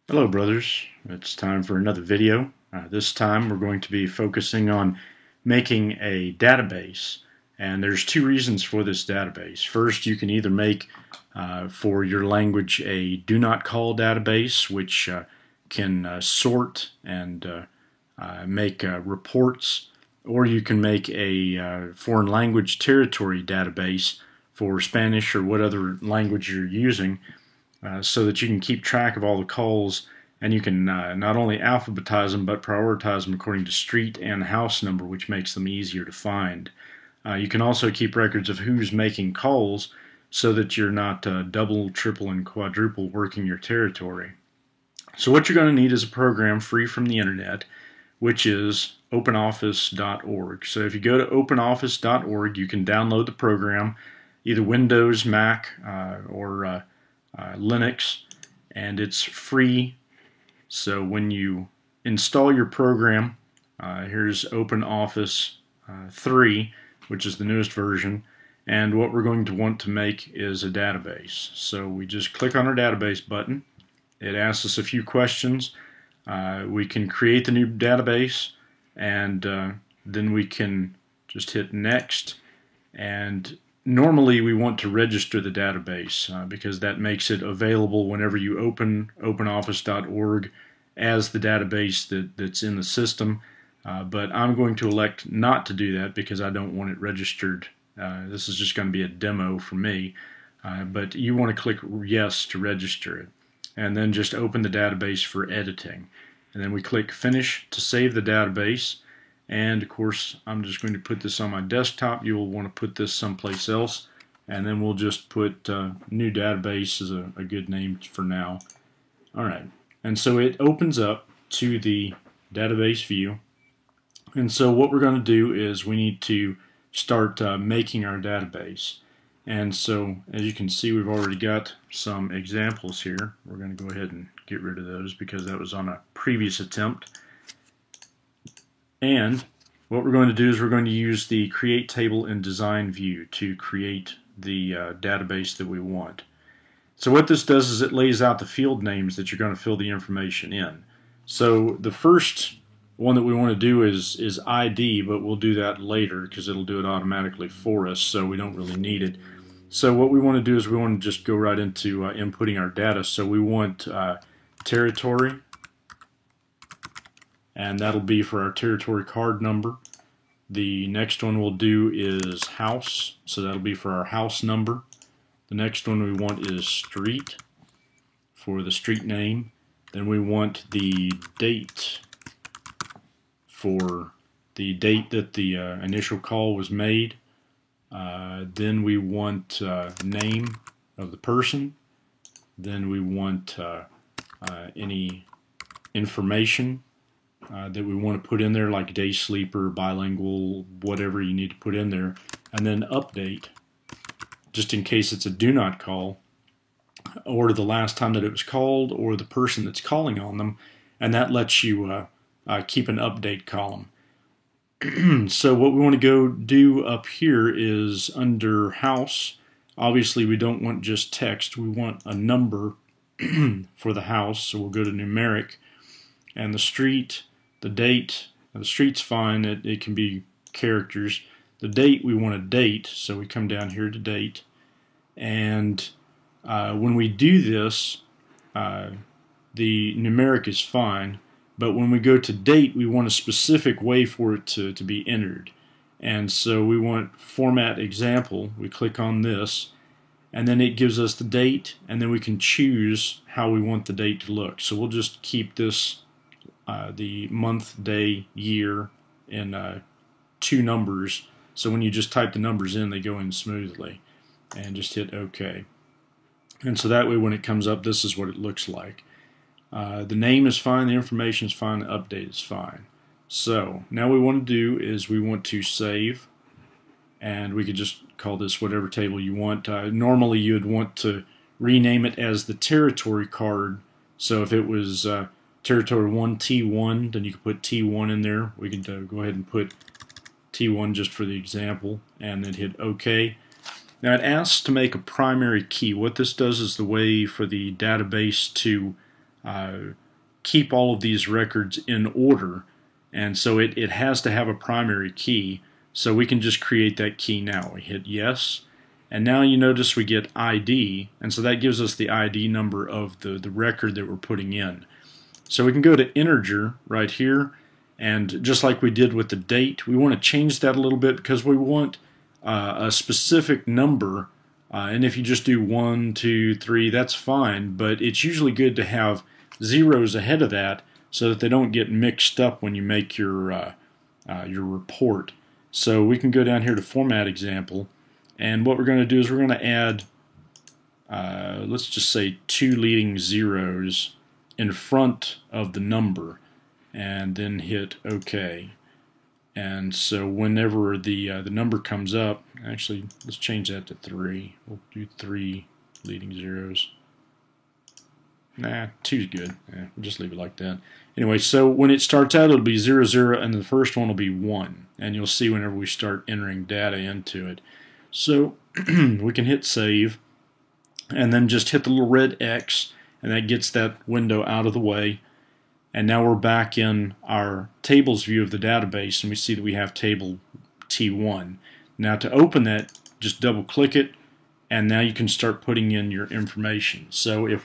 Hello brothers, it's time for another video. This time we're going to be focusing on making a database, and there's two reasons for this database. First, you can either make for your language a do not call database, which can sort and make reports, or you can make a foreign language territory database for Spanish or what other language you're using, so that you can keep track of all the calls, and you can not only alphabetize them but prioritize them according to street and house number, which makes them easier to find. You can also keep records of who's making calls so that you're not double, triple, and quadruple working your territory. So what you're going to need is a program free from the internet, which is openoffice.org. So if you go to openoffice.org, you can download the program, either Windows, Mac, or Linux, and it's free. So when you install your program, here's OpenOffice 3, which is the newest version, and what we're going to want to make is a database. So we just click on our database button. It asks us a few questions. We can create the new database, and then we can just hit next. And normally we want to register the database because that makes it available whenever you open openoffice.org as the database that's in the system. But I'm going to elect not to do that because I don't want it registered. This is just going to be a demo for me. But you want to click yes to register it, and then just open the database for editing. And then we click Finish to save the database. And of course, I'm just going to put this on my desktop. You'll want to put this someplace else. And then we'll just put new database as a good name for now. Alright, and so it opens up to the database view. And so what we're going to do is we need to start making our database. And so as you can see, we've already got some examples here. We're going to go ahead and get rid of those because that was on a previous attempt. And what we're going to do is we're going to use the Create Table in Design view to create the database that we want. So what this does is it lays out the field names that you're going to fill the information in. So the first one that we want to do is ID, but we'll do that later because it'll do it automatically for us, so we don't really need it. So what we want to do is we want to just go right into inputting our data. So we want territory, and that'll be for our territory card number. The next one we'll do is house, so that'll be for our house number. The next one we want is street, for the street name. Then we want the date, for the date that the initial call was made. Then we want name of the person. Then we want any information that we want to put in there, like day sleeper, bilingual, whatever you need to put in there. And then update, just in case it's a do not call, or the last time that it was called, or the person that's calling on them, and that lets you keep an update column. So what we want to go do up here is under house. Obviously we don't want just text, we want a number for the house, so we'll go to numeric. And the street, the date, the street's fine, it can be characters. The date, we want a date, so we come down here to date. And when we do this, the numeric is fine, but when we go to date, we want a specific way for it to be entered. And so we want format example. We click on this, and then it gives us the date, and then we can choose how we want the date to look. So we'll just keep this the month, day, year in two numbers, so when you just type the numbers in, they go in smoothly, and just hit OK. And so that way when it comes up, this is what it looks like. The name is fine, the information is fine, the update is fine. So now what we want to do is we want to save, and we could just call this whatever table you want. Normally you would want to rename it as the territory card, so if it was territory 1 T1, then you could put T1 in there. We could go ahead and put T1 just for the example, and then hit OK. Now it asks to make a primary key. What this does is the way for the database to keep all of these records in order, and so it has to have a primary key. So we can just create that key now. We hit yes, and now you notice we get ID, and so that gives us the ID number of the record that we're putting in. So we can go to integer right here, and just like we did with the date, we want to change that a little bit because we want a specific number. And if you just do 1, 2, 3, that's fine, but it's usually good to have zeros ahead of that so that they don't get mixed up when you make your report. So we can go down here to Format Example, and what we're going to do is we're going to add, let's just say 2 leading zeros in front of the number, and then hit OK. And so whenever the number comes up, actually let's change that to 3. We'll do 3 leading zeros. Nah, 2's good. Yeah, we'll just leave it like that. Anyway, so when it starts out, it'll be 0, 0, and the first one will be 1. And you'll see whenever we start entering data into it. So we can hit save, and then just hit the little red X, and that gets that window out of the way. And now we're back in our tables view of the database, and we see that we have table T1. Now to open that, just double click it, and now you can start putting in your information. So if